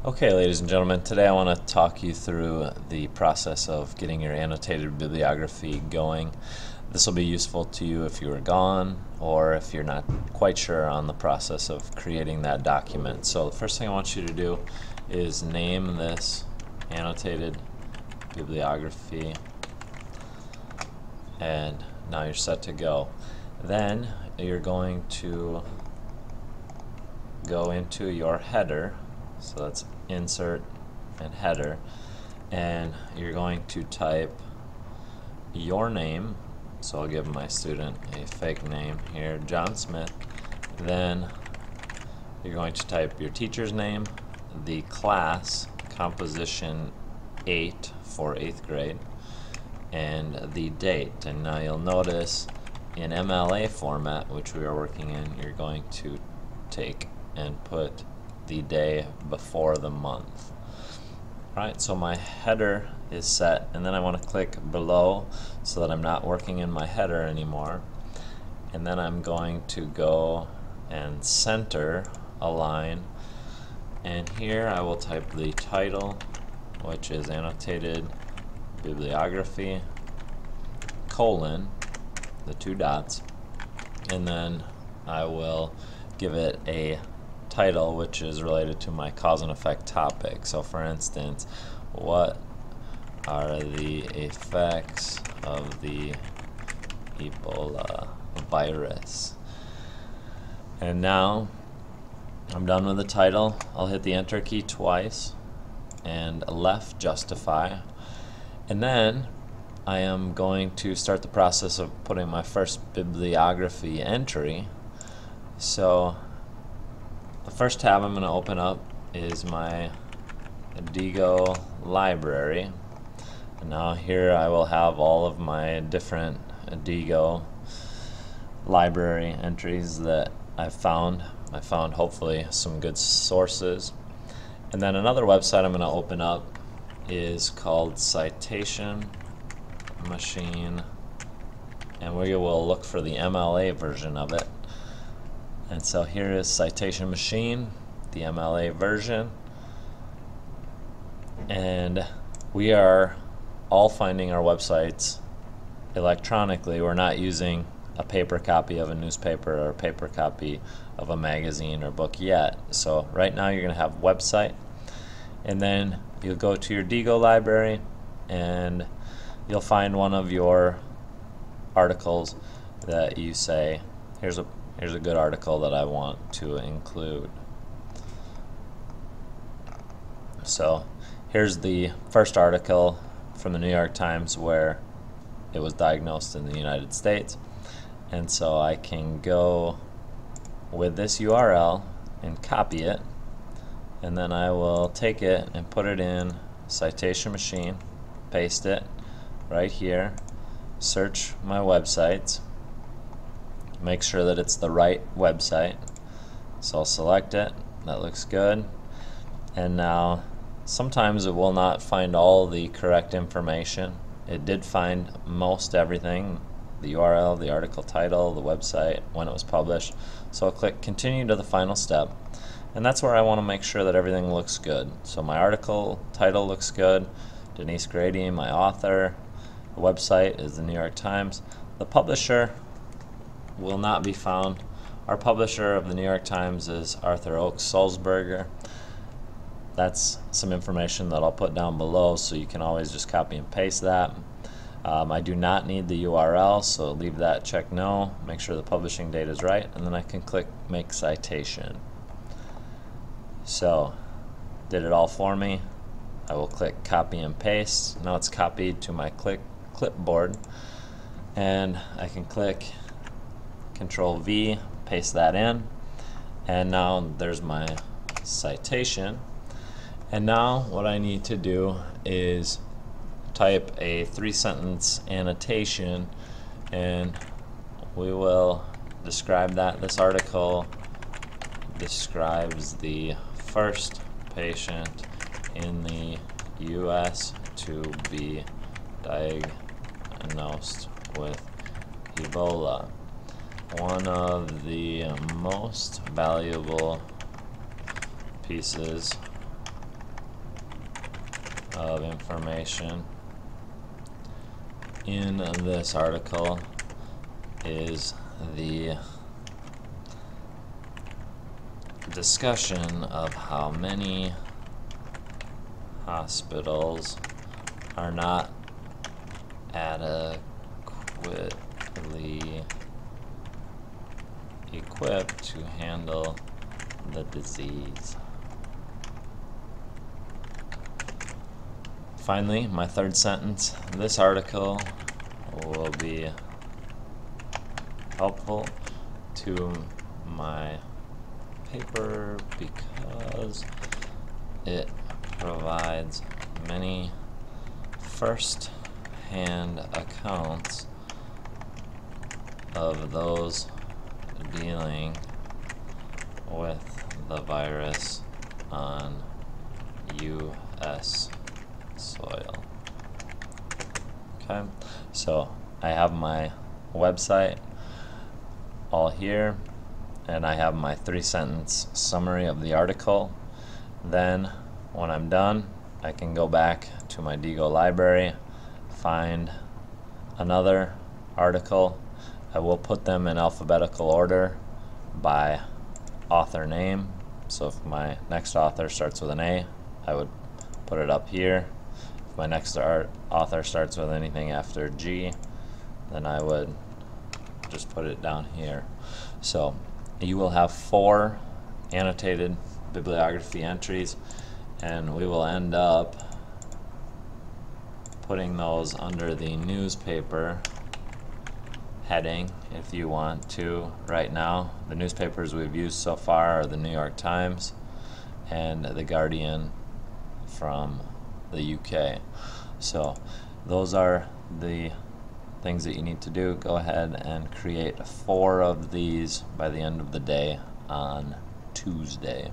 Okay, ladies and gentlemen, today I want to talk you through the process of getting your annotated bibliography going. This will be useful to you if you were gone or if you're not quite sure on the process of creating that document. So the first thing I want you to do is name this annotated bibliography, and now you're set to go. Then you're going to go into your header, so that's insert and header, and you're going to type your name. So I'll give my student a fake name here, John Smith. Then you're going to type your teacher's name, the class, composition 8 for 8th grade, and the date. And now you'll notice in MLA format, which we are working in, you're going to take and put the day before the month. Alright, so my header is set, and then I want to click below so that I'm not working in my header anymore. And then I'm going to go and center align, and here I will type the title, which is annotated bibliography, colon, the 2 dots, and then I will give it a title which is related to my cause and effect topic. So for instance, what are the effects of the Ebola virus? And now I'm done with the title. I'll hit the enter key twice and left justify, and then I am going to start the process of putting my first bibliography entry. So the first tab I'm going to open up is my Diigo library, and now here I will have all of my different Diigo library entries that I've found. I found hopefully some good sources. And then another website I'm going to open up is called Citation Machine, and we will look for the MLA version of it. And so here is Citation Machine, the MLA version, and we are all finding our websites electronically. We're not using a paper copy of a newspaper or a paper copy of a magazine or book yet. So right now you're going to have website, and then you'll go to your Diigo library and you'll find one of your articles that you say, here's a good article that I want to include. So here's the first article from the New York Times where it was diagnosed in the United States. And so I can go with this URL and copy it, and then I will take it and put it in Citation Machine, paste it right here, search my websites, make sure that it's the right website. So I'll select it, that looks good. And now sometimes it will not find all the correct information. It did find most everything, the URL, the article title, the website, when it was published. So I'll click continue to the final step, and that's where I want to make sure that everything looks good. So my article title looks good, Denise Grady, my author. The website is the New York Times. The publisher will not be found. Our publisher of the New York Times is Arthur Oakes Sulzberger. That's some information that I'll put down below, so you can always just copy and paste that. I do not need the URL, so leave that check no. Make sure the publishing date is right, and then I can click make citation. So did it all for me. I will click copy and paste. Now it's copied to my clipboard, and I can click Control V, paste that in, and now there's my citation. And now what I need to do is type a 3-sentence annotation, and we will describe that. This article describes the first patient in the US to be diagnosed with Ebola. One of the most valuable pieces of information in this article is the discussion of how many hospitals are not adequately equipped to handle the disease. Finally, my third sentence, this article will be helpful to my paper because it provides many first-hand accounts of those dealing with the virus on U.S. soil. Okay, so I have my website all here, and I have my 3-sentence summary of the article. Then when I'm done, I can go back to my Diigo library, find another article. I will put them in alphabetical order by author name. So if my next author starts with an A, I would put it up here. If my next author starts with anything after G, then I would just put it down here. So you will have 4 annotated bibliography entries, and we will end up putting those under the newspaper heading if you want to. Right now, the newspapers we've used so far are the New York Times and the Guardian from the UK. So those are the things that you need to do. Go ahead and create 4 of these by the end of the day on Tuesday.